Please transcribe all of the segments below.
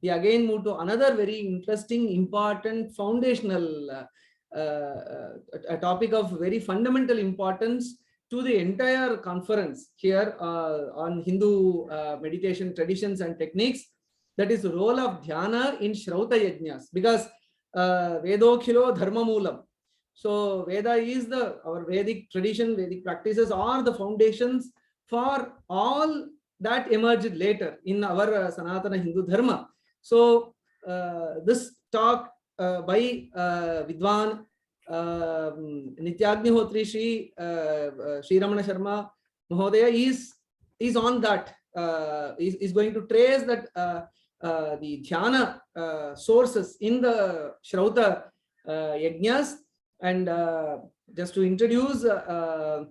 he again moved to another very interesting, important, foundational a topic of very fundamental importance to the entire conference here on Hindu meditation traditions and techniques. That is the role of dhyana in Shrauta Yajnas, because Vedokhilo Dharma Moolam. So Veda is our Vedic tradition, Vedic practices are the foundations for all that emerged later in our Sanatana Hindu Dharma. So this talk by Vidwan Nityagnihotri Shri Ramana Sharma Mahodaya is on that, is going to trace that the dhyana sources in the Shrauta Yajnas. And just to introduce Vidwan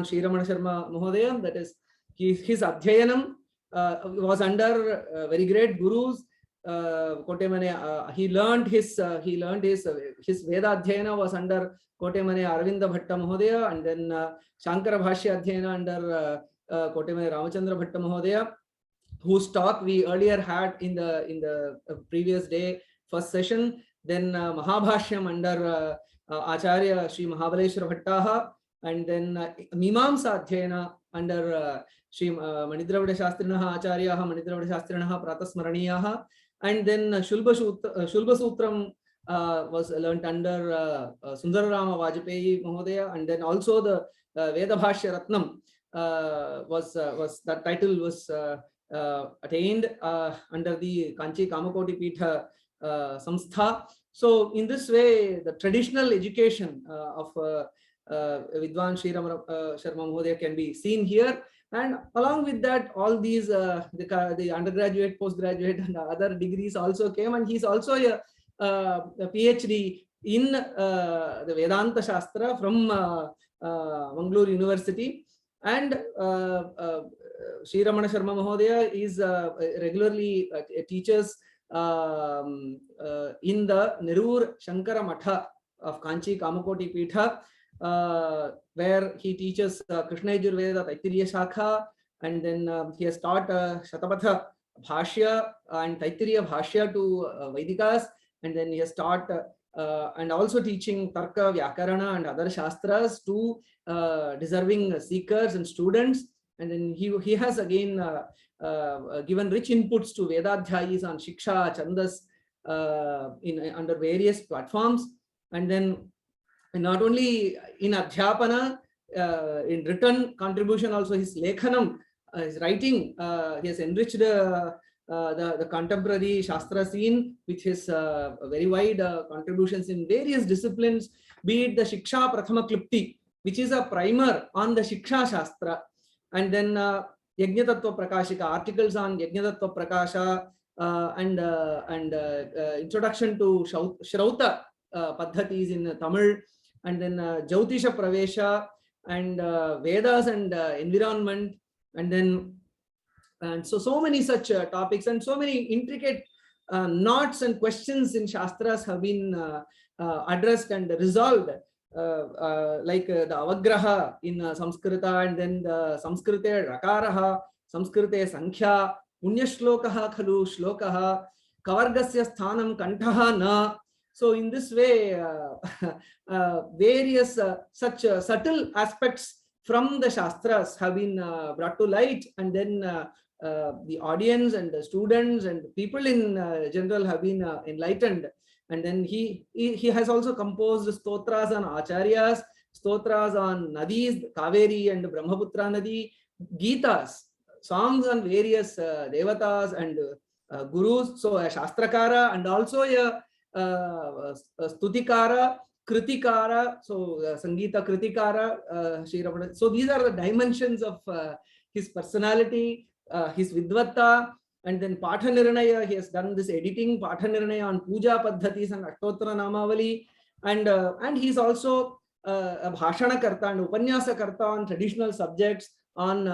Shri Ramana Sharma Mahodaya, that is his Adhyayanam was under very great gurus. Kotemane, he learned his Veda Adhyayana was under Kotemane Aravinda Bhatta Mahodaya, and then Shankara Bhashya Adhyayana under Kotemane Ramachandra Bhatta Mahodaya, whose talk we earlier had in the previous day, first session. Then Mahabhashyam under Acharya Sri Mahabaleshwara Bhattaha, and then Mimamsa Adhyayana under Sri Manidravida Shastrinaha Acharyaha Manidravida Shastrinaha Pratasmaraniyaha, and then Shulba Sutram was learnt under Sundararama Vajpayee Mahodaya, and then also the Veda Bhashya Ratnam was that title was attained under the Kanchi Kamakoti Pitha Samstha. So in this way, the traditional education of Vidwan Shri Ramana Sharma Mahodaya can be seen here. And along with that, all these the undergraduate, postgraduate, and other degrees also came, and he's also a PhD in the Vedanta Shastra from Mangalore University. And Shri Ramana Sharma Mahodaya is regularly teaches in the Nerur Shankara Matha of Kanchi Kamakoti Pitha, where he teaches Krishna Yajurveda Taittiriya Shakha, and then he has taught Shatapatha Bhashya and Taittiriya Bhashya to Vedikas, and then he has taught and also teaching Tarka, Vyakarana and other Shastras to deserving seekers and students. And then he has again given rich inputs to Vedadhyayis on Shiksha, Chandas under various platforms. And then not only in Adhyapana, in written contribution also, his Lekhanam, his writing, he has enriched the contemporary Shastra scene with his very wide contributions in various disciplines, be it the Shiksha Prathama Klipti, which is a primer on the Shiksha Shastra, and then Yajnatattva Prakashika, articles on Yajnatattva Prakasha, and introduction to Shrauta Paddhatis in Tamil, and then Jyotisha Pravesha, and Vedas and environment, and then so many such topics, and so many intricate knots and questions in Shastras have been addressed and resolved, like the Avagraha in Samskrita, and then the Samskrite Rakaraha, Samskrite Sankhya, Punyashlokaha Khalu Shlokaha, Kavargasya Sthanam Kantaha Na. So in this way, various such subtle aspects from the Shastras have been brought to light, and then the audience and the students and people in general have been enlightened. And then he has also composed stotras on acharyas, stotras on nadis, Kaveri and Brahmaputra Nadi, Gitas, songs on various devatas and gurus. So a Shastrakara and also a Stutikara, Kritikara, so Sangeeta Kritikara, Shri Ramana. So these are the dimensions of his personality, his Vidvatta, and then Patha Nirnaya. He has done this editing, Patha Nirnaya on Puja Paddhatis and Ashtottara Namavali, and he's also a Bhashana Karta and Upanyasa Karta on traditional subjects, on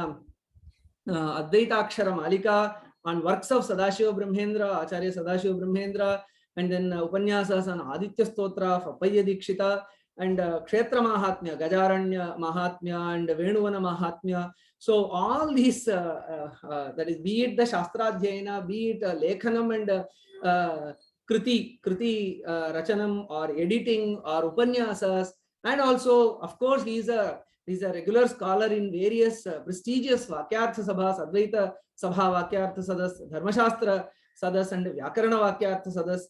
Advaita Akshara Malika, on works of Sadashiva Brahmendra, Acharya Sadashiva Brahmendra, and then Upanyasas on Aditya Stotra of Appaya Dikshita, and Kshetra Mahatmya, Gajaranya Mahatmya, and Venuvana Mahatmya. So all these, that is, be it the Shastradhyayana, be it Lekhanam and Kriti Rachanam, or editing, or Upanyasas, and also, of course, he is a regular scholar in various prestigious Vakyartha Sabhas, Advaita Sabha Vakyartha Sadas, Dharmashastra Sadas, and Vyakarana Vakyartha Sadas.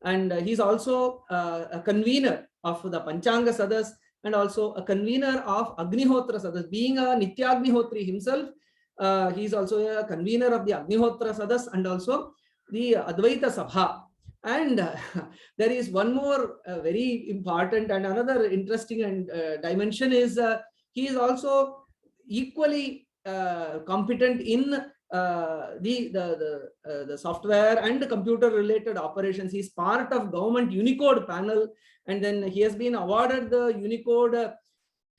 And he is also a convener of the Panchanga Sadas, and also a convener of Agnihotra Sadas. Being a Nityagnihotri himself, he is also a convener of the Agnihotra Sadas and also the Advaita Sabha. And there is one more very important and another interesting and dimension is he is also equally competent in the software and computer related operations. He is part of government Unicode panel, and then he has been awarded the Unicode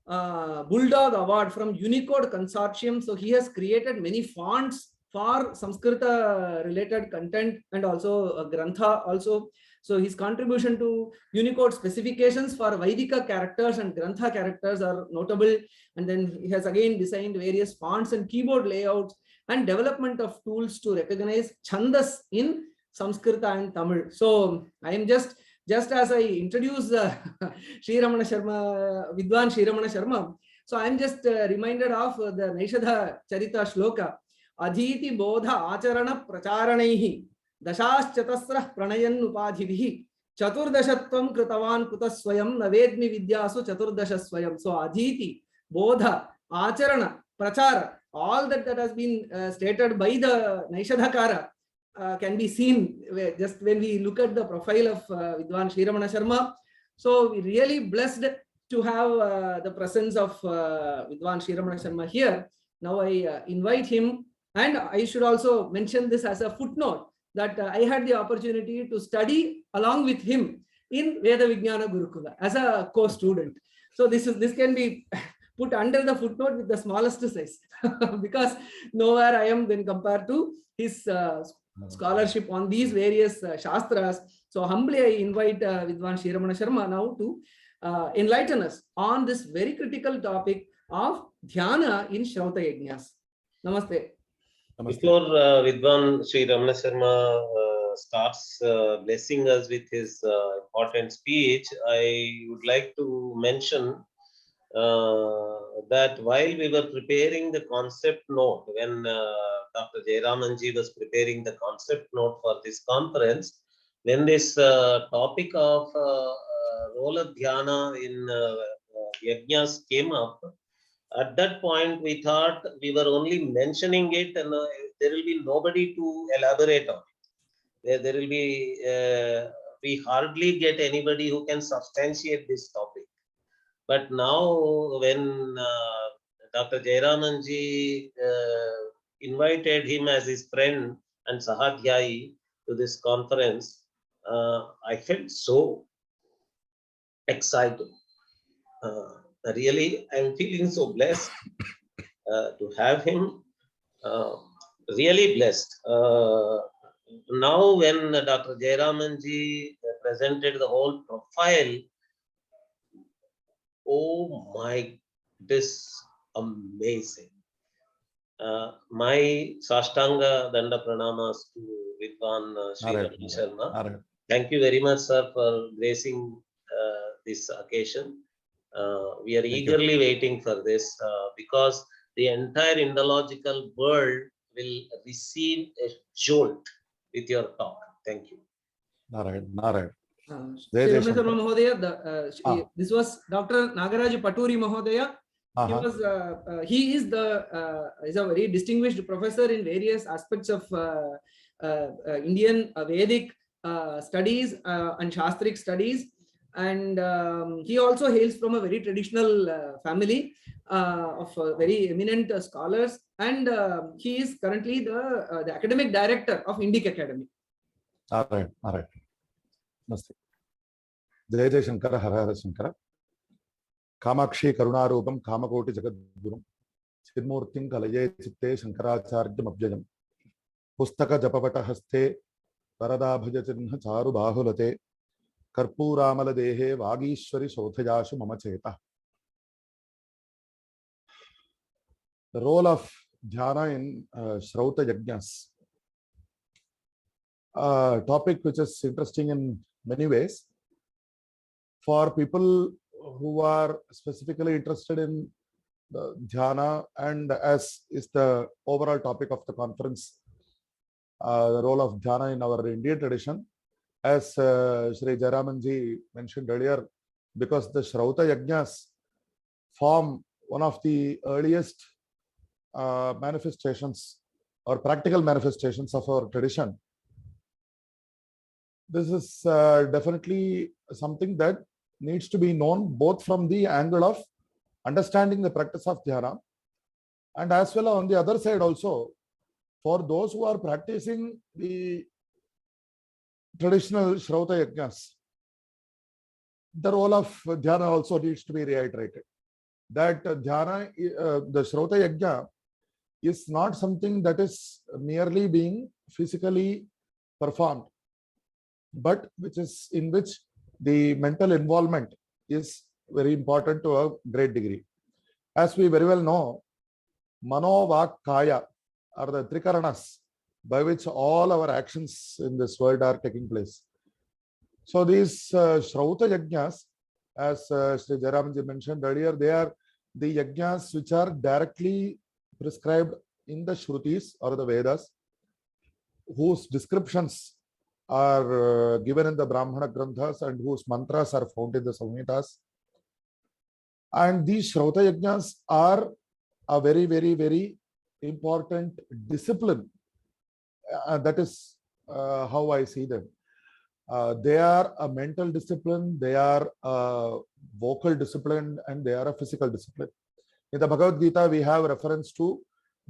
Bulldog Award from Unicode Consortium. So he has created many fonts for Sanskrita related content and also Grantha also. So his contribution to Unicode specifications for Vaidika characters and Grantha characters are notable. And then he has again designed various fonts and keyboard layouts and development of tools to recognize Chandas in Sanskrita and Tamil. So I am just as I introduce Sri Ramana Sharma, Vidwan Sri Ramana Sharma, so I am just reminded of the Naishadha Charita Shloka. Adhiti bodha acharana pracharanaihi dashaschatasrah pranayan upadhivihi chaturdashatvam kritavan kutaswayam navedmi vidyasu chaturdashaswayam. So adhiti, bodha, acharana, prachara, all that has been stated by the Naishadhakara can be seen just when we look at the profile of Vidwan Sri Ramana Sharma. So we really blessed to have the presence of Vidwan Sri Ramana Sharma here. Now I invite him, and I should also mention this as a footnote that I had the opportunity to study along with him in Veda Vijnana Gurukula as a co-student. So this can be put under the footnote with the smallest size because nowhere I am then compared to his scholarship on these various Shastras. So humbly I invite Vidwan Sri Ramana Sharma now to enlighten us on this very critical topic of Dhyana in Shrauta Yajnas. Namaste. Before Vidwan Sri Ramana Sharma starts blessing us with his important speech, I would like to mention that while we were preparing the concept note, when Dr. Jayaramanji was preparing the concept note for this conference, when this topic of role of dhyana in yajnas came up, at that point we thought we were only mentioning it and there will be nobody to elaborate on it. There will be, we hardly get anybody who can substantiate this topic. But now when Dr. Jayaramanji invited him as his friend and Sahadhyai to this conference, I felt so excited. Really, I'm feeling so blessed to have him. Really blessed. Now when Dr. Jayaramanji presented the whole profile, oh my, this amazing. My Sashtanga Danda Pranamas to Vidwan Sri Ramana Sharma. Thank you very much, sir, for gracing this occasion. We are eagerly waiting for this because the entire Indological world will receive a jolt with your talk. Thank you. Narayan. This was Dr. Nagaraj Paturi Mahodaya. He is a very distinguished professor in various aspects of Indian Vedic studies and Shastric studies, and he also hails from a very traditional family of very eminent scholars, and he is currently the academic director of Indic Academy. All right. Namaste. Jai Jai Shankara, Hara Hara Shankara. Kamakshi Karunarupam Kamakoti Jagadgurum Chidmurtim Kalaye Chitte Shankaracharjam Abjayam Pustaka Japavata Haste Parada Bhajatinha Charu Bahulate कर्पूरामल देहे वागीश्वरी शोथयाशु मम चेता. The role of dhyana in Shrauta Yajnas. Topic which is interesting in many ways. For people who are specifically interested in the dhyana, and as is the overall topic of the conference, the role of dhyana in our Indian tradition, as Shri Jayaramanji mentioned earlier, because the Shrauta Yajnas form one of the earliest manifestations or practical manifestations of our tradition. This is definitely something that needs to be known both from the angle of understanding the practice of dhyana, and as well on the other side also, for those who are practicing the traditional Shrauta Yajnas, the role of dhyana also needs to be reiterated. That dhyana, the Shrauta Yajna is not something that is merely being physically performed, but which is in which the mental involvement is very important to a great degree. As we very well know, Mano, Vak, Kaya are the Trikaranas by which all our actions in this world are taking place. So these Shrauta Yajnas, as Sri Jayaramanji mentioned earlier, they are the Yajnas which are directly prescribed in the Shrutis or the Vedas, whose descriptions are given in the Brahmana Granthas and whose mantras are found in the Samhitas. And these Shrauta Yajnas are a very, very, very important discipline. That is how I see them. They are a mental discipline, they are a vocal discipline, and they are a physical discipline. In the Bhagavad Gita, we have reference to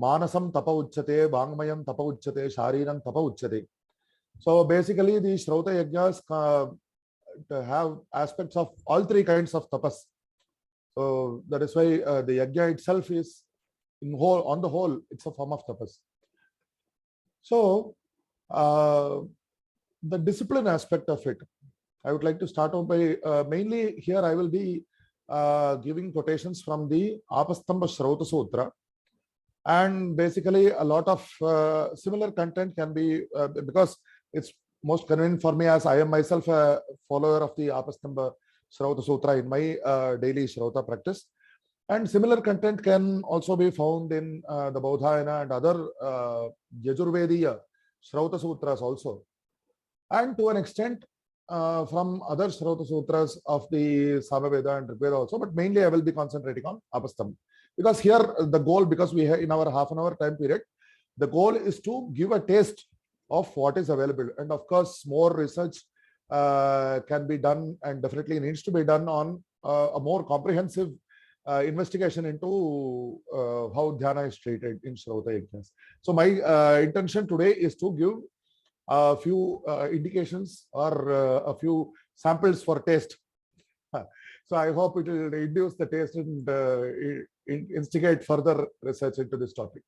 Manasam Tapa Uchyate, Vangmayam Tapa Uchyate, Shariram Tapa Uchyate. So basically, the Shrauta Yajnas have aspects of all three kinds of tapas. So that is why the yajna itself is, on the whole, it's a form of tapas. So the discipline aspect of it, I would like to start off by mainly here I will be giving quotations from the Apastamba Shrauta Sutra, and basically a lot of similar content can be because it's most convenient for me, as I am myself a follower of the Apastamba Shrauta Sutra in my daily Shrauta practice, and similar content can also be found in the Bodhayana and other Yajurvediya Shrauta Sutras also, and to an extent from other Shrauta Sutras of the Samaveda and Rigveda also, but mainly I will be concentrating on Apastamba. Because here the goal, because we have in our half-an-hour time period, the goal is to give a taste of what is available. And of course, more research can be done and definitely needs to be done on a more comprehensive investigation into how dhyana is treated in Shrauta Yajnas. So my intention today is to give a few indications or a few samples for taste. So I hope it will induce the taste and instigate further research into this topic.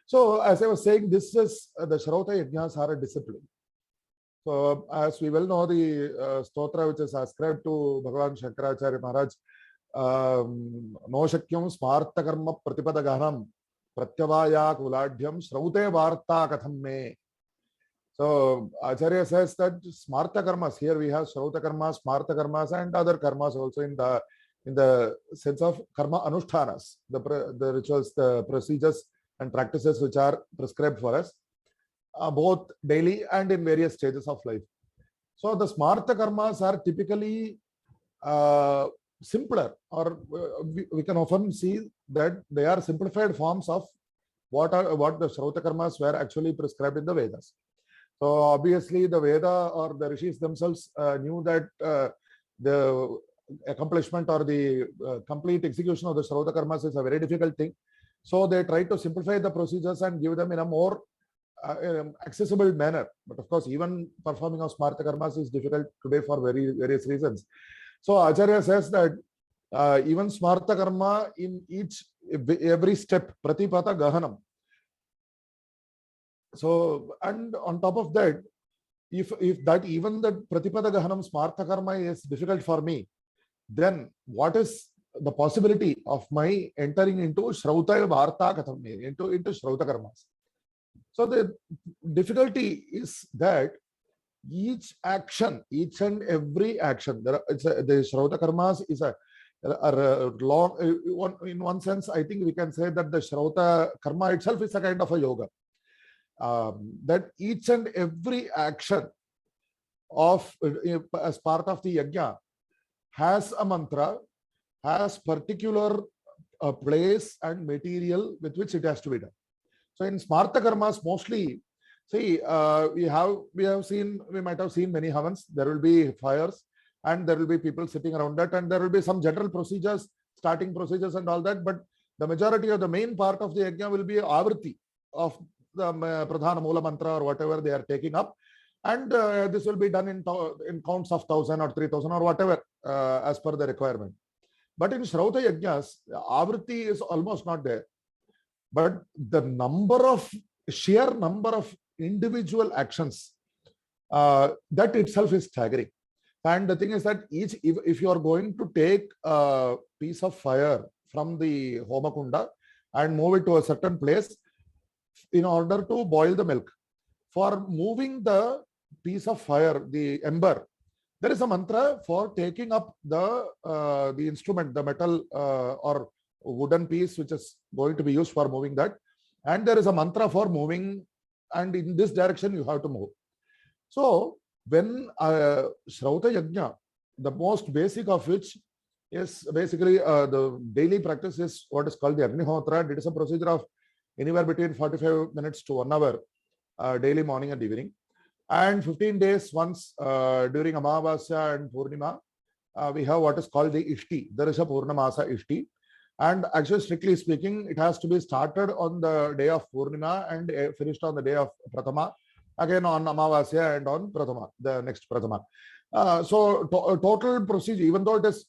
So as I was saying, this is the Shrauta Yajnas are a discipline. So as we well know, the stotra which is ascribed to Bhagavan Shankaracharya Maharaj, no shakyam smarta karma pratipada gahanam pratyavaya kuladhyam shraute varta katham me. So Acharya says that smarta karmas, here we have Shrauta karmas, smarta karmas, and other karmas also in the sense of karma anushtanas, the rituals, the procedures and practices which are prescribed for us, both daily and in various stages of life. So the smarta karmas are typically simpler, or we can often see that they are simplified forms of what the Shrauta karmas were actually prescribed in the Vedas. So obviously the Veda or the Rishis themselves knew that the accomplishment or the complete execution of the Shrauta karmas is a very difficult thing. So they try to simplify the procedures and give them in a more accessible manner. But of course, even performing of smarta karmas is difficult today for various reasons. So Acharya says that even smarta karma in every step, pratipata gahanam. So, and on top of that, if that even the Pratipada Gahanam Smartha Karma is difficult for me, then what is the possibility of my entering into Shrauta Varta Katham, into Shrauta Karmas? So the difficulty is that each action, each and every action, the Shrauta Karmas is a long, in one sense, I think we can say that the Shrauta Karma itself is a kind of a yoga. That each and every action of as part of the yajna has a mantra, has particular place and material with which it has to be done. So in Smartha Karmas, mostly, see, we might have seen many havans. There will be fires, and there will be people sitting around that, and there will be some general procedures, starting procedures and all that. But the majority of the main part of the yajna will be avriti of the Pradhana Mula Mantra or whatever they are taking up. And this will be done in counts of 1,000 or 3,000 or whatever as per the requirement. But in Shrauta Yajnas, avriti is almost not there. But the sheer number of individual actions, that itself is staggering. And the thing is that if you are going to take a piece of fire from the Homakunda and move it to a certain place in order to boil the milk, for moving the piece of fire, the ember, there is a mantra for taking up the instrument, the metal or wooden piece which is going to be used for moving that, and there is a mantra for moving, and in this direction you have to move. So when Shrauta Yajna, the most basic of which is basically the daily practice is what is called the Agnihotra. It is a procedure of anywhere between 45 minutes to 1 hour daily, morning and evening, and 15 days once during Amavasya and Purnima we have what is called the Ishti. There is a Purnamasa Ishti, and actually strictly speaking it has to be started on the day of Purnima and finished on the day of Prathama, again on Amavasya and on Prathama, the next Prathama. So total procedure, even though it is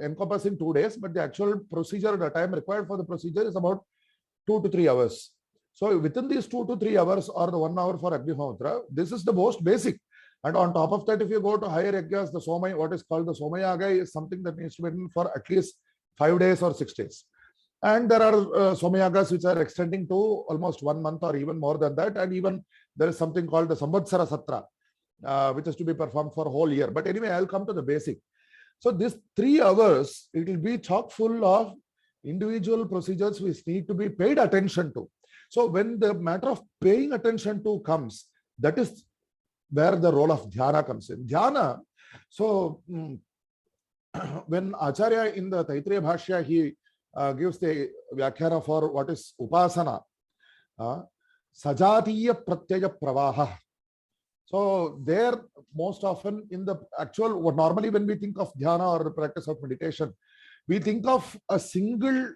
encompassing 2 days, but the actual procedure, the time required for the procedure is about 2 to 3 hours. So within these 2 to 3 hours or the 1 hour for Agnihotra, this is the most basic. And on top of that, if you go to higher yajnas, the Somaya, what is called the Somayaga, is something that needs to be done for at least 5 days or 6 days. And there are Somayagas which are extending to almost 1 month or even more than that. And even there is something called the Samvatsara Satra, which is to be performed for a whole year. But anyway, I'll come to the basic. So this 3 hours, it will be chock full of individual procedures which need to be paid attention to. So when the matter of paying attention to comes, that is where the role of dhyana comes in. Dhyana, so when Acharya in the Taittiriya Bhashya, he gives the Vyakhyana for what is Upasana, Sajatiya Pratyaya Pravaha. So there, most often in the actual, normally when we think of dhyana or the practice of meditation, we think of a single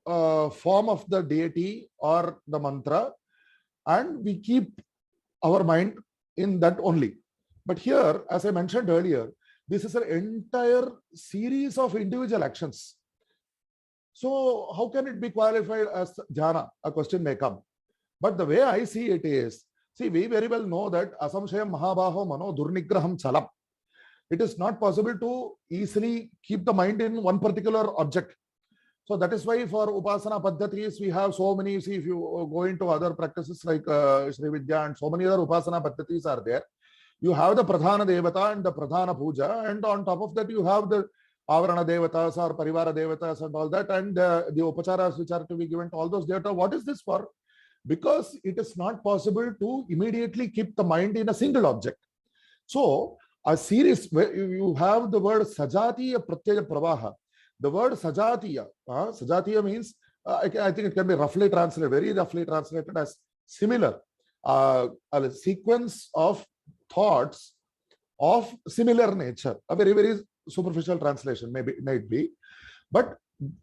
form of the deity or the mantra, and we keep our mind in that only. But here, as I mentioned earlier, this is an entire series of individual actions. So how can it be qualified as dhyana? A question may come. But the way I see it is, see, we very well know that asamshayam mahabaho mano durnigraham chalam. It is not possible to easily keep the mind in one particular object. So that is why for Upasana Paddhatis, we have so many. See, if you go into other practices like Sri Vidya and so many other Upasana Paddhatis are there, you have the Pradhana Devata and the Pradhana Puja, and on top of that, you have the Avarana Devatas or Parivara Devatas and all that, and the Upacharas which are to be given to all those Devata. What is this for? Because it is not possible to immediately keep the mind in a single object. So a series where you have the word Sajatiya Pratyaya Pravaha. The word Sajatiya, Sajatiya means, I think it can be roughly translated, very roughly translated as similar, a sequence of thoughts of similar nature. A very, very superficial translation might be. But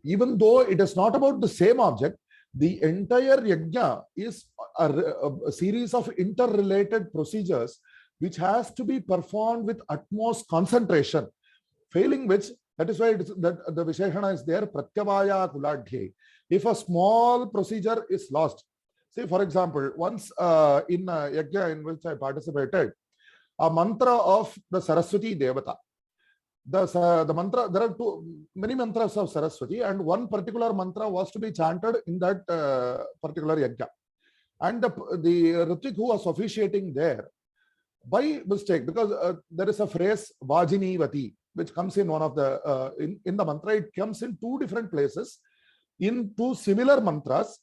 even though it is not about the same object, the entire yajna is a series of interrelated procedures which has to be performed with utmost concentration, failing which, that is why it is, that the Visheshana is there, Pratyavaya Kuladhye. If a small procedure is lost, say for example, once in a yajna in which I participated, a mantra of the Saraswati Devata. The mantra, there are many mantras of Saraswati, and one particular mantra was to be chanted in that particular yajna. And the Ritvik who was officiating there, by mistake, because there is a phrase Vajinivati, which comes in one of the in the mantra. It comes in two different places in two similar mantras.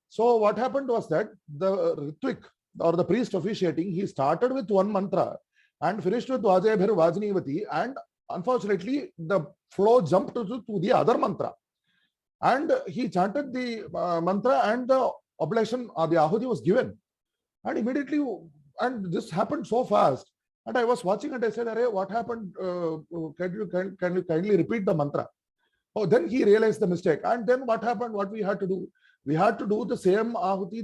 So what happened was that the Ritvik or the priest officiating, he started with one mantra and finished with Vajayabhir Vajinivati, and unfortunately the flow jumped to the other mantra, and he chanted the mantra, and the oblation or the ahuti was given, and immediately, and this happened so fast, and I was watching and I said, "Arey, what happened? Can you kindly repeat the mantra?" Oh, then he realized the mistake, and then what happened? What we had to do? We had to do the same ahuti.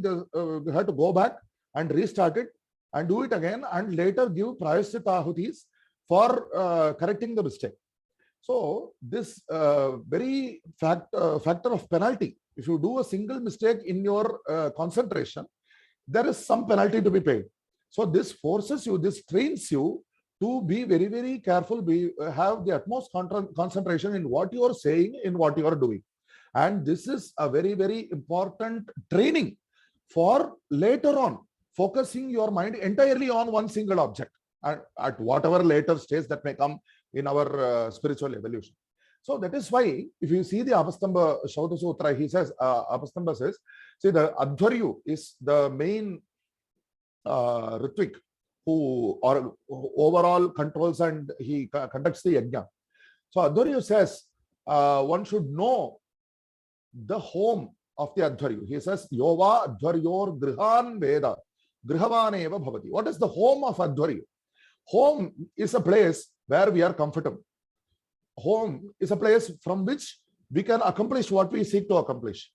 We had to go back and restart it and do it again, and later give prayashchita ahutis for correcting the mistake. So this very factor of penalty, if you do a single mistake in your concentration, there is some penalty to be paid. So this forces you, this trains you to be very, very careful, have the utmost concentration in what you are saying, in what you are doing. And this is a very, very important training for later on, focusing your mind entirely on one single object at whatever later stage that may come in our spiritual evolution. So that is why, if you see the Apastamba Shrauta Sutra, he says, Apastamba says, see, the Adhvaryu is the main Ritvik who overall controls and he conducts the yajna. So Adhvaryu says one should know the home of the Adhvaryu. He says, Yova Adhvaryor Grihan Veda Grihavaneva Bhavati. What is the home of Adhvaryu? Home is a place where we are comfortable. Home is a place from which we can accomplish what we seek to accomplish.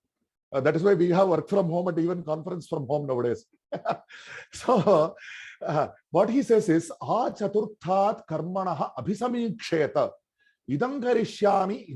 That is why we have work from home and even conference from home nowadays. So what he says is, chaturthat karmanaha abhisamiksheta idam karishyami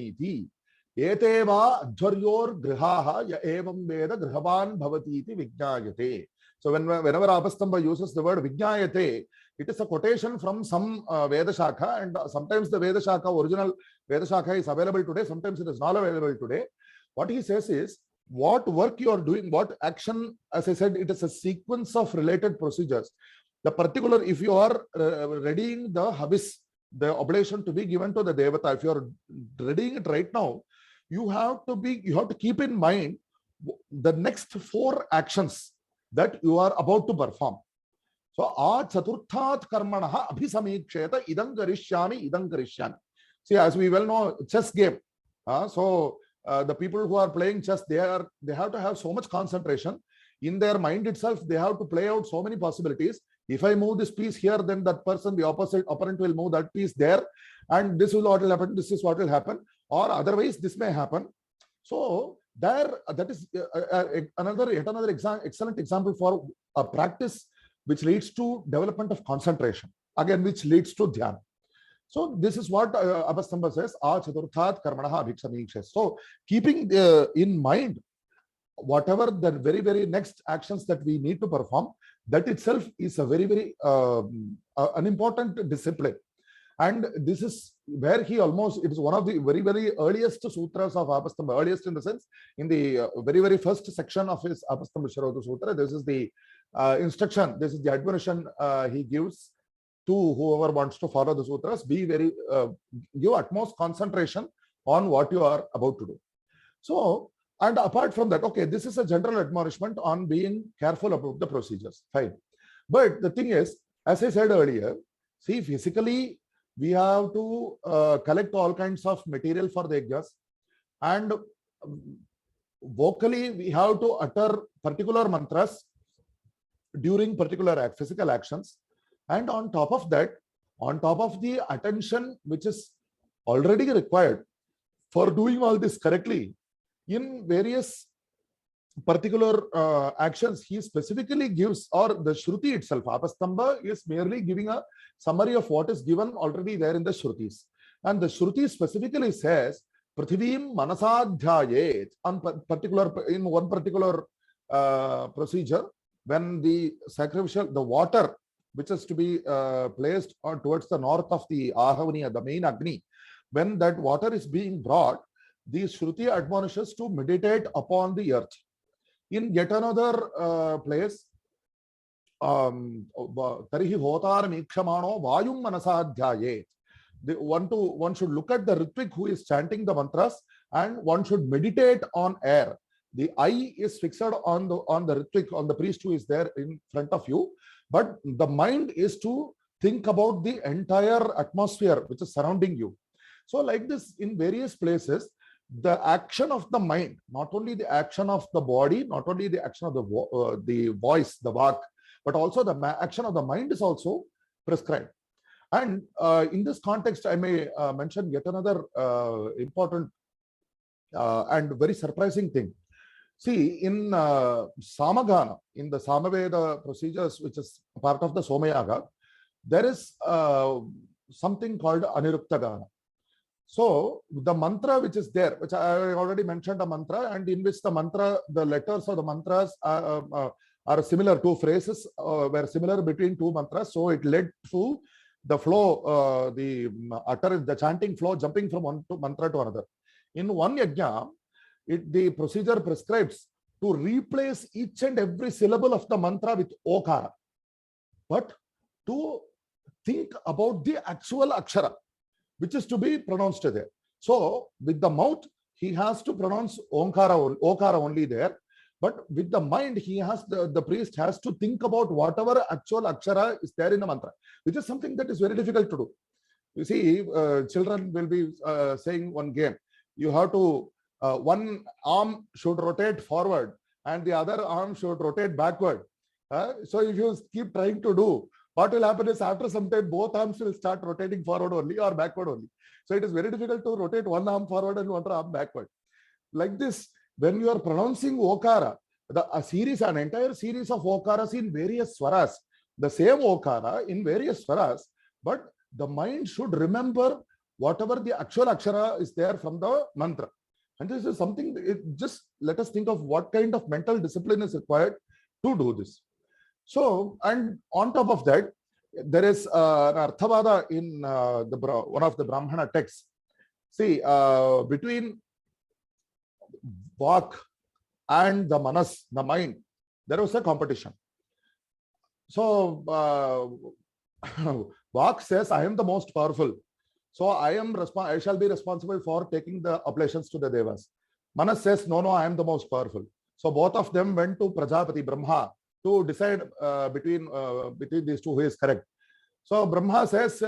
iti eteva adhvaryor grihaha ya evam veda grihavan bhavati iti vijnayate. So whenever Apastamba uses the word vijnayate, it is a quotation from some Veda Shakha, and sometimes the Veda Shakha, original Veda Shakha is available today, sometimes it is not available today. What he says is, what work you are doing, what action, as I said, it is a sequence of related procedures. The particular, if you are readying the habis, the oblation to be given to the Devata, if you are readying it right now, you have to keep in mind the next 4 actions that you are about to perform. So, chaturthat karmanaha abhisamiksheta idam karishyami. See, as we well know, chess game. The people who are playing chess, they have to have so much concentration in their mind itself. They have to play out so many possibilities. If I move this piece here, then that person, the opponent will move that piece there, and this is what will happen. This is what will happen, or otherwise this may happen. So that is another excellent example for a practice which leads to development of concentration, again which leads to dhyan. So this is what Apastamba says, chaturthat karmanaha abhisamiksheta. So keeping in mind whatever the very, very next actions that we need to perform, that itself is a very, very an important discipline. And this is where it is one of the very, very earliest sutras of Apastamba, earliest in the sense, in the very, very first section of his Apastamba Shrauta Sutra. This is the instruction, this is the admonition he gives to whoever wants to follow the sutras. Be very, give utmost concentration on what you are about to do. So, and apart from that, okay, this is a general admonishment on being careful about the procedures. Fine. But the thing is, as I said earlier, see, physically, we have to collect all kinds of material for the yajnas, and vocally, we have to utter particular mantras during particular physical actions. And on top of that, on top of the attention which is already required for doing all this correctly, in various particular actions, he specifically gives, or the Shruti itself, Apastamba is merely giving a summary of what is given already there in the Shrutis. And the Shruti specifically says, Prithivim manasadhyayet, in one particular procedure, when the water which is to be placed on towards the north of the Ahavaniya, the main Agni, when that water is being brought, the Shruti admonishes to meditate upon the earth. In yet another place, Tarihi Hotaram Ikshamano Vayum Manasadhyaye. One should look at the Ritvik who is chanting the mantras, and one should meditate on air. The eye is fixed on the Ritvik, on the priest who is there in front of you, but the mind is to think about the entire atmosphere which is surrounding you. So like this, in various places, the action of the mind, not only the action of the body, not only the action of the voice, the vak, but also the action of the mind is also prescribed. And in this context, I may mention yet another important and very surprising thing. See, in Samagana, in the Samaveda procedures, which is part of the Somayaga, there is something called Aniruktagana. So the mantra which is there, which I already mentioned, a mantra, and in which the mantra, the letters of the mantras are similar. Two phrases were similar between two mantras. So it led to the flow, the utterance, the chanting flow, jumping from one mantra to another. In one yajna, the procedure prescribes to replace each and every syllable of the mantra with okara, but to think about the actual akshara, which is to be pronounced there. So with the mouth, he has to pronounce okara only there, but with the mind, he has the priest has to think about whatever actual akshara is there in the mantra, which is something that is very difficult to do. You see, children will be saying one game. You have to, one arm should rotate forward and the other arm should rotate backward. So if you keep trying to do, what will happen is after some time, both arms will start rotating forward only or backward only. So it is very difficult to rotate one arm forward and one arm backward. Like this, when you are pronouncing okara, an entire series of okaras in various swaras, the same okara in various swaras, but the mind should remember whatever the actual akshara is there from the mantra. And this is something, just let us think of what kind of mental discipline is required to do this. So, and on top of that, there is an Arthavada in one of the Brahmana texts. See, between Vak and the Manas, the mind, there was a competition. So, Vak says, I am the most powerful. So I shall be responsible for taking the oblations to the Devas. Manas says, no, I am the most powerful. So both of them went to Prajapati, Brahma, to decide between these two who is correct. So Brahma says,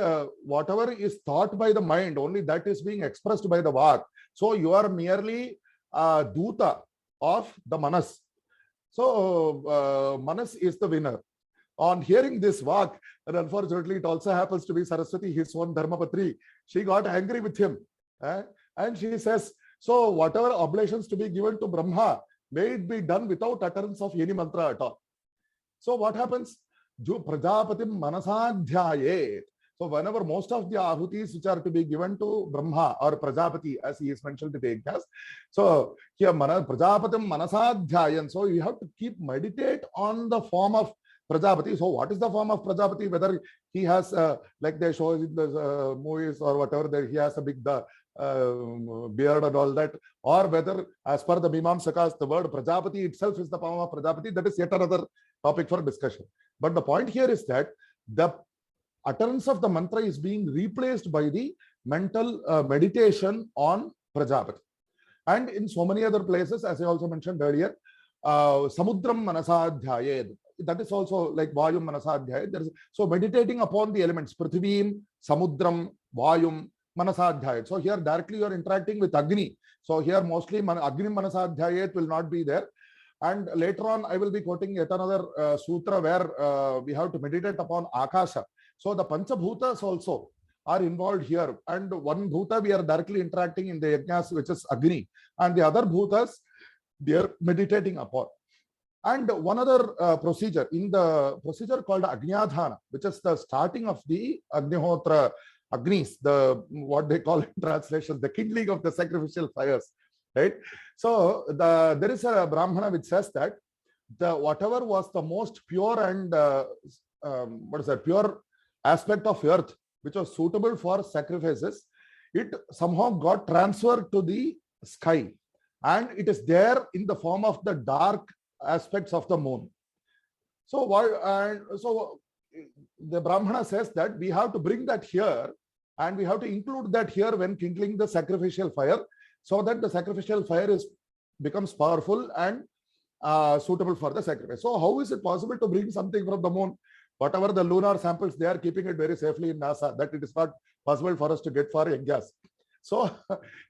whatever is thought by the mind, only that is being expressed by the Vak. So you are merely Duta of the Manas. So Manas is the winner. On hearing this Vak, and unfortunately it also happens to be Saraswati, his own Dharmapatri, she got angry with him. And she says, so whatever oblations to be given to Brahma, may it be done without utterance of any mantra at all. So what happens? Prajapatim manasadhyayet. So whenever most of the ahutis which are to be given to Brahma or Prajapati, as he is mentioned to take as, so here Prajapatim manasadhyayan. So you have to keep meditate on the form of Prajapati. So what is the form of Prajapati? Whether he has, like they show in the movies or whatever, that he has a big beard and all that, or whether as per the Mimamsakas, the word Prajapati itself is the form of Prajapati, that is yet another topic for discussion. But the point here is that the utterance of the mantra is being replaced by the mental meditation on Prajapati. And in so many other places, as I also mentioned earlier, Samudram Manasadhyayed, that is also like Vayum Manasadhyayed. So meditating upon the elements, Prithivim, Samudram, Vayum, Manasadhyayed. So here directly you are interacting with Agni. So here mostly Agni Manasadhyayed will not be there. And later on, I will be quoting yet another sutra where we have to meditate upon Akasha. So the Panchabhutas also are involved here. And one Bhuta we are directly interacting in the Yajnas, which is Agni. And the other Bhutas, they are meditating upon. And one other procedure, in the procedure called Agnyadhana, which is the starting of the Agnihotra Agnis, the what they call in translation, the kindling of the sacrificial fires, right? So there is a Brahmana which says that whatever was the most pure and what is that, pure aspect of earth, which was suitable for sacrifices, it somehow got transferred to the sky, and it is there in the form of the dark aspects of the moon. So the Brahmana says that we have to bring that here, and we have to include that here when kindling the sacrificial fire, so that the sacrificial fire becomes powerful and suitable for the sacrifice. So how is it possible to bring something from the moon? Whatever the lunar samples, they are keeping it very safely in NASA, that it is not possible for us to get for yajnas. So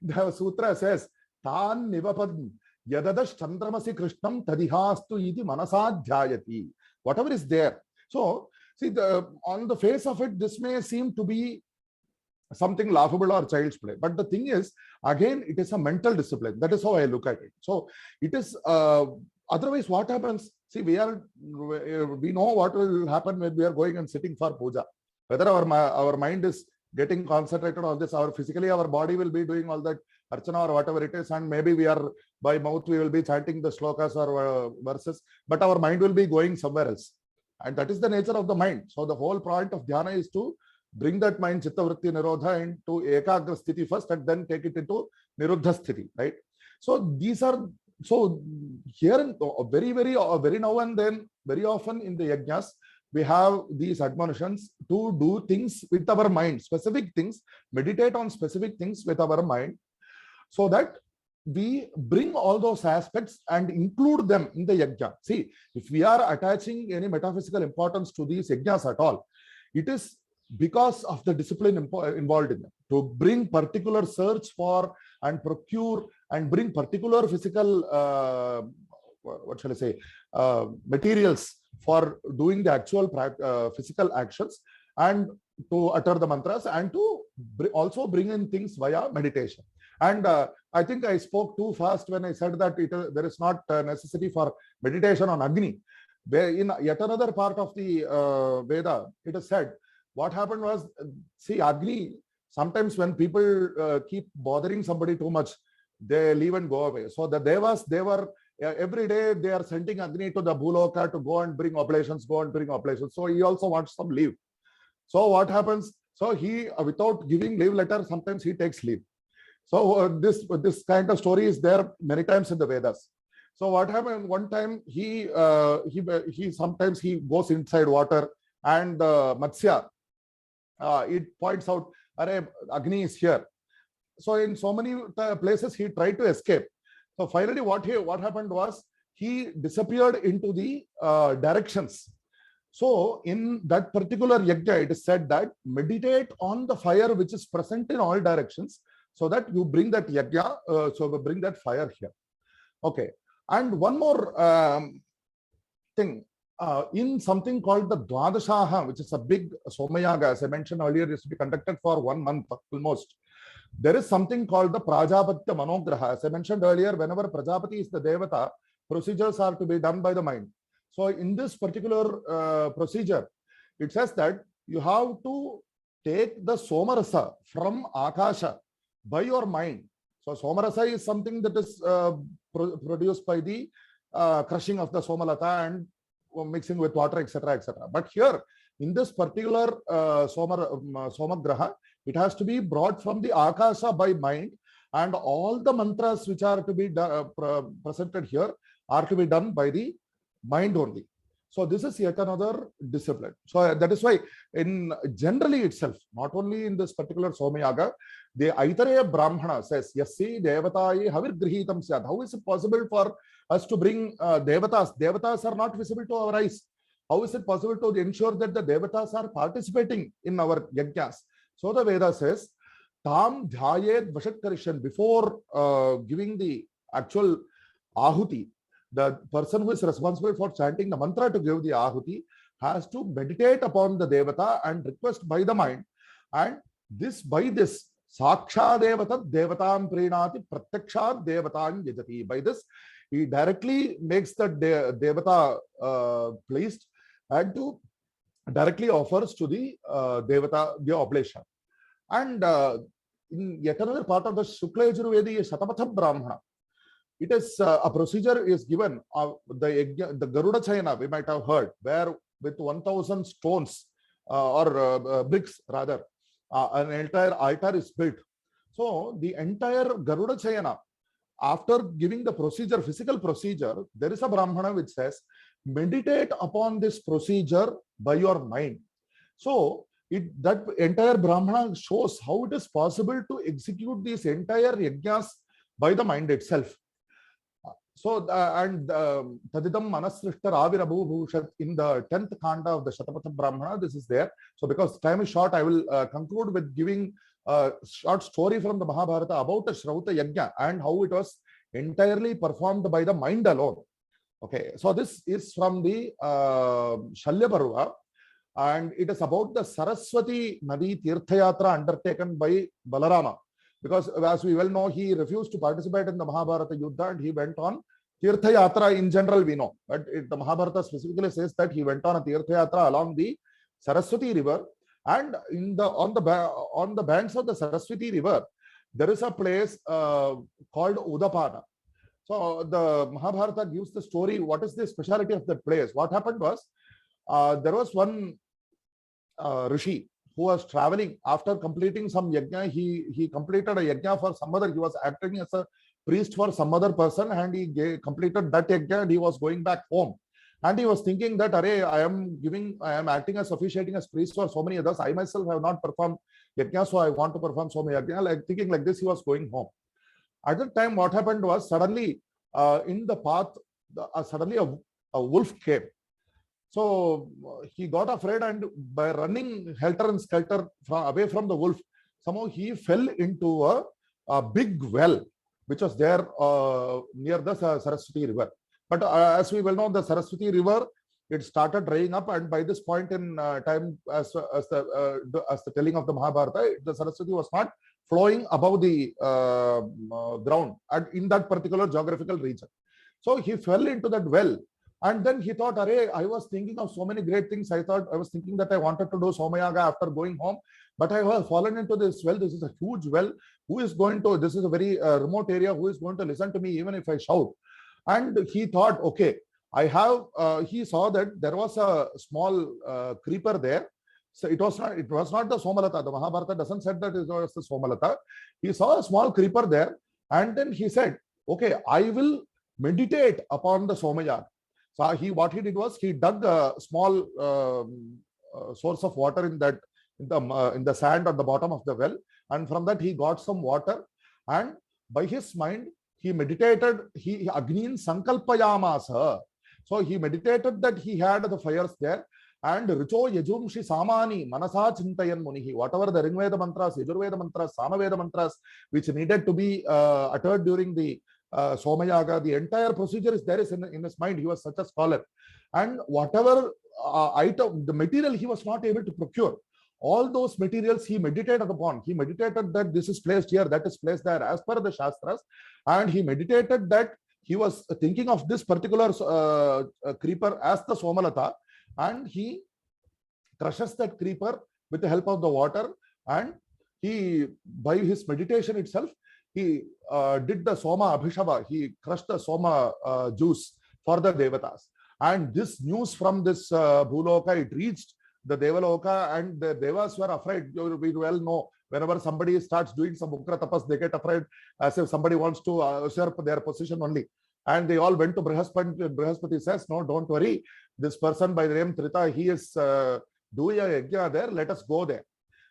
the sutra says, Tan nivapad yadadash chandramasi krishnam tadihastu iti manasadhyayati. Whatever is there. So see, on the face of it, this may seem to be something laughable or child's play, but the thing is, again, it is a mental discipline. That is how I look at it. So it is otherwise what happens. See, we know what will happen when we are going and sitting for puja. Whether our mind is getting concentrated on this, physically our body will be doing all that archana or whatever it is, and maybe we are by mouth we will be chanting the shlokas or verses, but our mind will be going somewhere else, and that is the nature of the mind. So the whole point of dhyana is to bring that mind chitta vritti nirodha into ekagra sthiti first, and then take it into niruddha sthiti, right? So these are, so here very now and then, very often in the yajnas, we have these admonitions to do things with our mind, specific things, meditate on specific things with our mind, so that we bring all those aspects and include them in the yajna. See, if we are attaching any metaphysical importance to these yajnas at all, it is because of the discipline involved in them, to bring particular search for and procure and bring particular physical materials for doing the actual physical actions, and to utter the mantras, and to also bring in things via meditation. And I think I spoke too fast when I said that there is not necessity for meditation on Agni. In yet another part of the Veda, it is said, what happened was, see, Agni, sometimes when people keep bothering somebody too much, they leave and go away. So the Devas, they were every day they are sending Agni to the Bhuloka to go and bring oblations, So he also wants some leave. So what happens? So he, without giving leave letter, sometimes he takes leave. So this kind of story is there many times in the Vedas. So what happened? One time he sometimes he goes inside water, and Matsya, it points out, Agni is here. So in so many places he tried to escape. So finally what happened was, he disappeared into the directions. So in that particular yajna, it is said that meditate on the fire which is present in all directions, so that you bring that yajna, so bring that fire here. Okay. And one more thing, in something called the Dwadashaha, which is a big Somayaga, as I mentioned earlier, is to be conducted for 1 month almost. There is something called the Prajapatya Manograha. As I mentioned earlier, whenever Prajapati is the Devata, procedures are to be done by the mind. So in this particular procedure, it says that you have to take the Somarasa from Akasha by your mind. So Somarasa is something that is produced by the crushing of the Somalata and mixing with water, etc., etc. But here, in this particular Somagraha, it has to be brought from the Akasha by mind, and all the mantras which are to be presented here are to be done by the mind only. So this is yet another discipline. So that is why in generally itself, not only in this particular Somayaga, the Aitareya Brahmana says, Yassi Devataye Havirgrihitam Syad. How is it possible for us to bring Devatas? Devatas are not visible to our eyes. How is it possible to ensure that the Devatas are participating in our yajnas? So the Veda says, Tam Dhyayed Vashatkarishan, before giving the actual Ahuti, the person who is responsible for chanting the mantra to give the Ahuti has to meditate upon the Devata and request by the mind. And this, by this, Saksha Devata Devatam Prinati Pratyaksha Devatam Yajati. By this, he directly makes the Devata pleased, and to directly offers to the Devata the oblation. And in yet another part of the Shukla Yajurvedi Shatapatha Brahmana, it is a procedure is given of the Garuda Chayana, we might have heard, where with 1000 stones or bricks rather. An entire altar is built. So the entire Garuda Chayana, after giving the procedure, physical procedure, there is a Brahmana which says, meditate upon this procedure by your mind. So that entire Brahmana shows how it is possible to execute these entire yajnas by the mind itself. So, and Tadidam Manasrishta Ravirabhu Bhushat in the 10th Kanda of the Shatapatha Brahmana, this is there. So, because time is short, I will conclude with giving a short story from the Mahabharata about the Shrauta Yajna and how it was entirely performed by the mind alone. Okay, so this is from the Shalya Parva, and it is about the Saraswati Nadi Tirthayatra undertaken by Balarama. Because as we well know, he refused to participate in the Mahabharata Yuddha and he went on Tirtha Yatra in general, we know. But the Mahabharata specifically says that he went on a Tirtha Yatra along the Saraswati river. And on the banks of the Saraswati river, there is a place called Udapana. So the Mahabharata gives the story, what is the speciality of that place? What happened was, there was one Rishi who was traveling after completing some yajna. He completed a yajna for some other, he was acting as a priest for some other person, and he completed that yajna and he was going back home. And he was thinking that, I am acting as officiating as priest for so many others. I myself have not performed yajna, so I want to perform so many yajna. Like thinking like this, he was going home. At that time, what happened was suddenly in the path, suddenly a wolf came. So he got afraid, and by running helter and skelter away from the wolf, somehow he fell into a big well, which was there near the Saraswati river. But as we well know, the Saraswati river, it started drying up, and by this point in time, as the telling of the Mahabharata, the Saraswati was not flowing above the ground and in that particular geographical region. So he fell into that well. And then he thought, I was thinking of so many great things. I was thinking that I wanted to do Somayaga after going home, but I have fallen into this well. This is a huge well. This is a very remote area. Who is going to listen to me even if I shout? And he thought, okay, he saw that there was a small creeper there. So it was not the Somalata. The Mahabharata doesn't say that it was the Somalata. He saw a small creeper there, and then he said, okay, I will meditate upon the Somayaga. So what he did was he dug a small source of water in the sand at the bottom of the well, and from that he got some water, and by his mind he meditated. He Agnin Sankalpayamasa. So he meditated that he had the fires there, and Richo Yajumshi Samani Manasa Chintayan Munihi. Whatever the Rigveda mantras, Yajurveda mantras, Samaveda mantras which needed to be uttered during the Somayaga, the entire procedure is there in his mind. He was such a scholar, and whatever item, the material he was not able to procure, all those materials he meditated upon. He meditated that this is placed here, that is placed there as per the Shastras, and he meditated that he was thinking of this particular creeper as the Somalata, and he crushes that creeper with the help of the water, and he, by his meditation itself, he did the Soma Abhishava. He crushed the Soma juice for the Devatas. And this news from this Bhuloka, it reached the Devaloka, and the Devas were afraid. We well know, whenever somebody starts doing some Ukra Tapas, they get afraid as if somebody wants to usurp their position only. And they all went to Brihaspati. Brihaspati says, no, don't worry. This person by the name Trita, he is doing a yajna there. Let us go there.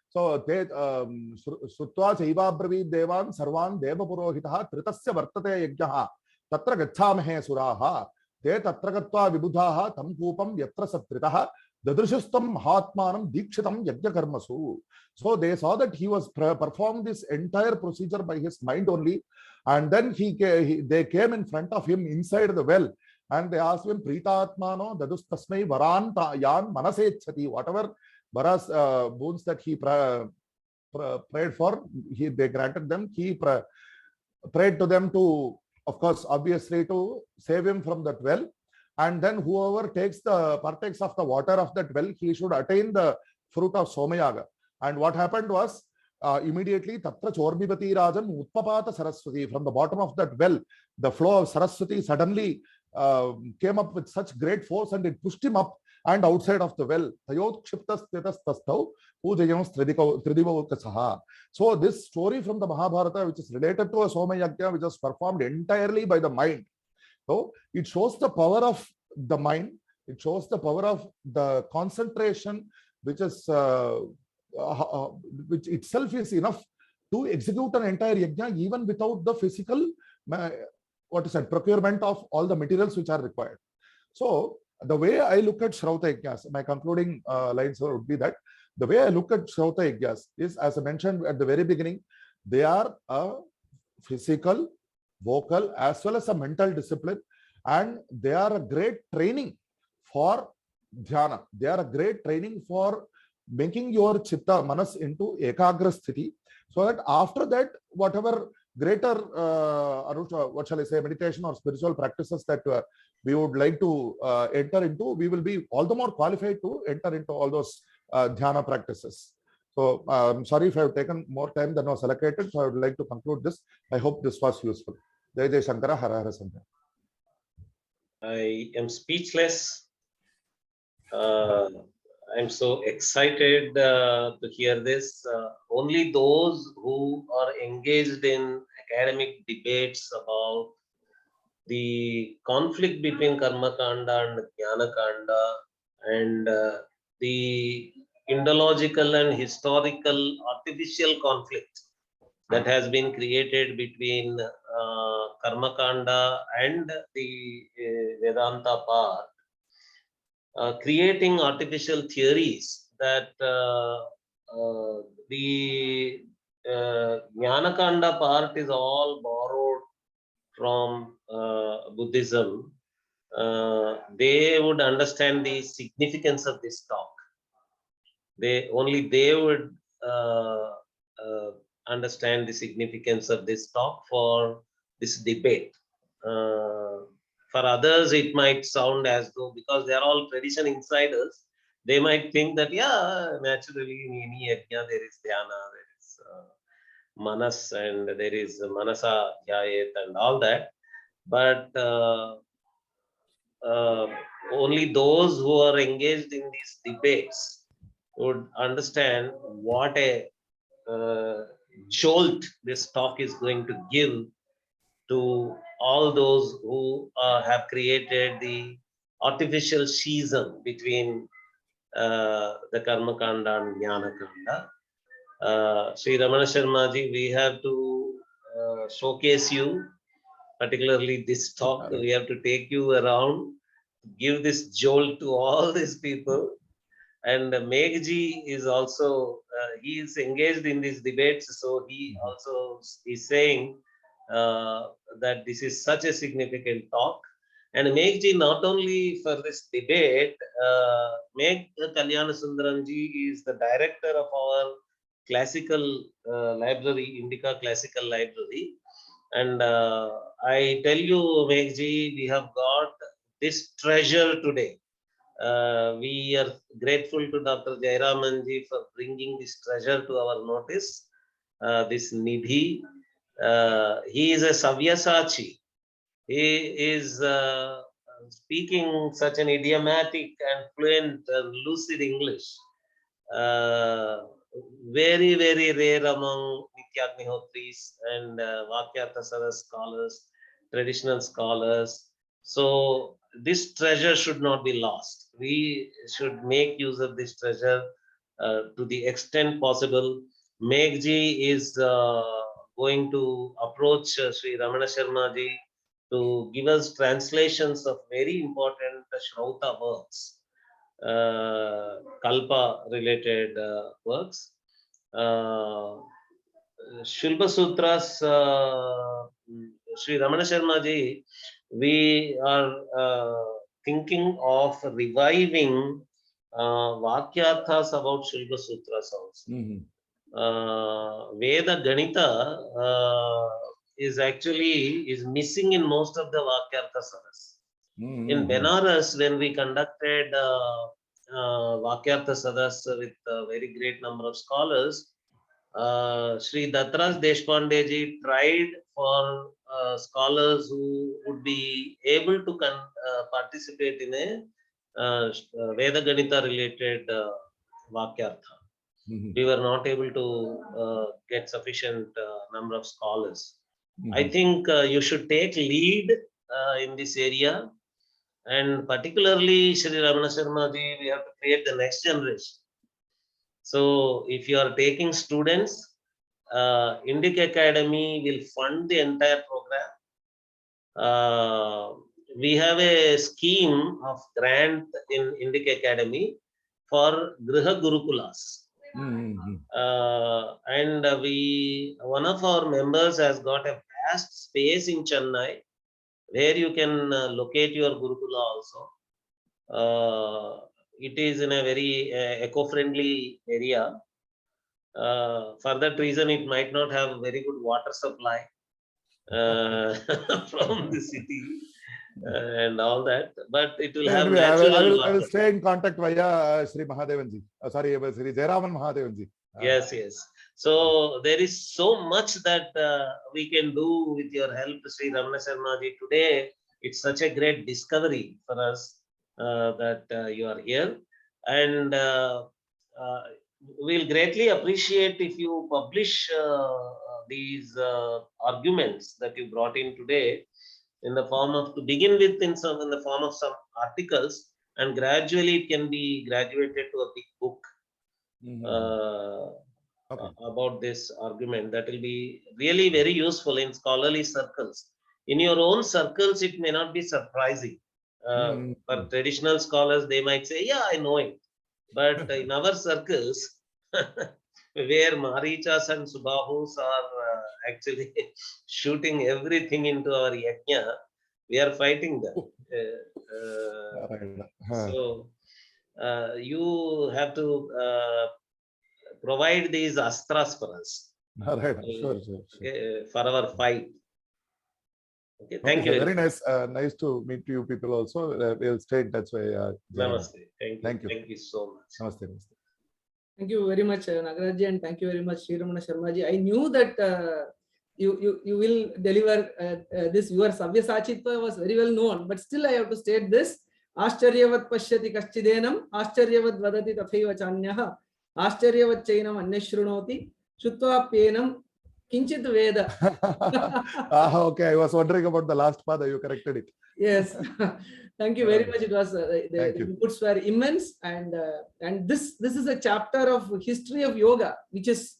So they Sutva Chaiva Bravid Devan Sarvan Deva Purohitaha Tritasya Vartate Yajnaha Tatra Gachamahe Suraha Te Tatra Gatva Vibudhaha Tam Kupam Yatra Satritaha Dadrishustam Mahatmanam Dikshitam Yajna Karmasu. So they saw that he was performed this entire procedure by his mind only, and then they came in front of him inside the well, and they asked him, Pritatmano Dadus Tasmai Varan Yan Manasechati, whatever Varas boons that he prayed for, they granted them. He prayed to them to, of course, obviously to save him from that well. And then whoever partakes of the water of that well, he should attain the fruit of Somayaga. And what happened was, immediately Tatra Chorbipati Rajan Utpapata Saraswati, from the bottom of that well, the flow of Saraswati suddenly came up with such great force, and it pushed him up. and outside of the well. Tayodkshiptasthitastastau pujayam tridivaukasaha. So this story from the Mahabharata, which is related to a Soma Yajna, which was performed entirely by the mind. So it shows the power of the mind. It shows the power of the concentration, which is which itself is enough to execute an entire yajna even without the physical procurement of all the materials which are required. So the way I look at Shrauta Yajnas, my concluding lines would be that the way I look at Shrauta Yajnas is, as I mentioned at the very beginning, they are a physical, vocal, as well as a mental discipline, and they are a great training for dhyana. They are a great training for making your chitta, manas into ekagra sthiti, so that after that, whatever greater what shall I say, meditation or spiritual practices that we would like to enter into, we will be all the more qualified to enter into all those dhyana practices. So I'm sorry if I have taken more time than was allocated, so I would like to conclude this. I hope this was useful. Jai Jai Shankara, Hara Hara Shankara. I am speechless. I'm so excited to hear this. Only those who are engaged in academic debates about the conflict between Karma Kanda and Jnana Kanda and the Indological and historical artificial conflict that has been created between Karma Kanda and the Vedanta part, creating artificial theories that the Jnana Kanda part is all borrowed from Buddhism. They would understand the significance of this talk. They would understand the significance of this talk for this debate. For others, it might sound as though, because they are all tradition insiders, they might think that, yeah, naturally in any yajna there is dhyana, there is manas, and there is manasa dhyayet and all that. But only those who are engaged in these debates would understand what a jolt this talk is going to give to all those who have created the artificial schism between the Karma Kanda and Jnana Kanda. Sri Ramana Sharma ji, we have to showcase you, particularly this talk. We have to take you around, give this jolt to all these people. And Meghji is also, he is engaged in these debates, so he also is saying that this is such a significant talk. And Meghji, not only for this debate, Megh Kalyana Sundaramji is the director of our classical library, Indica Classical Library. And I tell you, Meghji, we have got this treasure today. We are grateful to Dr. Jayaramanji for bringing this treasure to our notice, this Nidhi. He is a Savyasachi. He is speaking such an idiomatic and fluent lucid English. Very, very rare among Nityagnihotris and Vakyarthasara scholars, traditional scholars. So this treasure should not be lost. We should make use of this treasure to the extent possible. Meghji is going to approach Sri Ramana Sharma ji to give us translations of very important Shrauta works, Kalpa related works. Shulba Sutras, Sri Ramana Sharma ji, we are thinking of reviving Vakyarthas about Shulba Sutras also. Veda Ganita is missing in most of the Vakyarthasaras. In Benaras, when we conducted Vakyarthasaras with a very great number of scholars, Sri Dattaraj Deshpande ji tried for scholars who would be able to participate in a Veda Ganita related Vakyartha. Mhm. We were not able to get sufficient number of scholars. I Mhm. think you should take lead in this area, and particularly Shri Ramana Sharma ji, we have to create the next generation. So if you are taking students, Indic Academy will fund the entire program. We have a scheme of grant in Indic Academy for Griha Gurukulas. Mhm. And one of our members has got a vast space in Chennai where you can locate your Gurukula also. It is in a very eco-friendly area. For that reason, it might not have very good water supply from the city and all that, but it will have Anyway, natural I water. will stay in contact via Sri Mahadevanji. Sorry, Sri Jayaraman Mahadevanji. Yes, yes. So there is so much that we can do with your help, Sri Ramana Sharma ji. Today, it's such a great discovery for us that you are here. And we'll greatly appreciate if you publish these arguments that you brought in today in the form of, to begin with, in the form of some articles, and gradually it can be graduated to a big book. Mhm. Okay. About this argument that will be really very useful in scholarly circles. In your own circles, it may not be surprising. Mhm. For traditional scholars, they might say, yeah, I know it. But in our circles, where Marichas and Subahus are actually shooting everything into our yajna, we are fighting them. Right. So you have to provide these astras for us, Right. Sure. okay, for our fight. Okay, Okay, thank you sir. very Very much. nice. Nice to meet you people also. We'll stay in touch with Jayaraman. Namaste. Thank you. Thank you. Thank you so much. Namaste. Namaste. Thank you very much, Nagaraj, and thank you very much, Sri Ramana Sharma ji. I knew that you will deliver this. Your Savyasachitva was very well known, but still I have to state this. Ascharyavat pashyati kaschidenam, ascharyavat vadati tathaiva chanyah, ascharyavat chainam anyashrunoti, shutva penam kinchit veda. Okay, I was wondering about the last part. You corrected it. Yes, thank you very Right. much. It was the Thank you. inputs were immense, and this is a chapter of history of yoga which is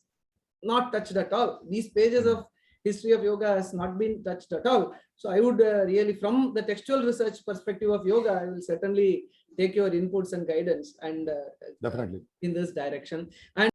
not touched at all. These pages of history of yoga has not been touched at all. So I would really, from the textual research perspective of yoga, I will certainly take your inputs and guidance and Definitely. in this direction. And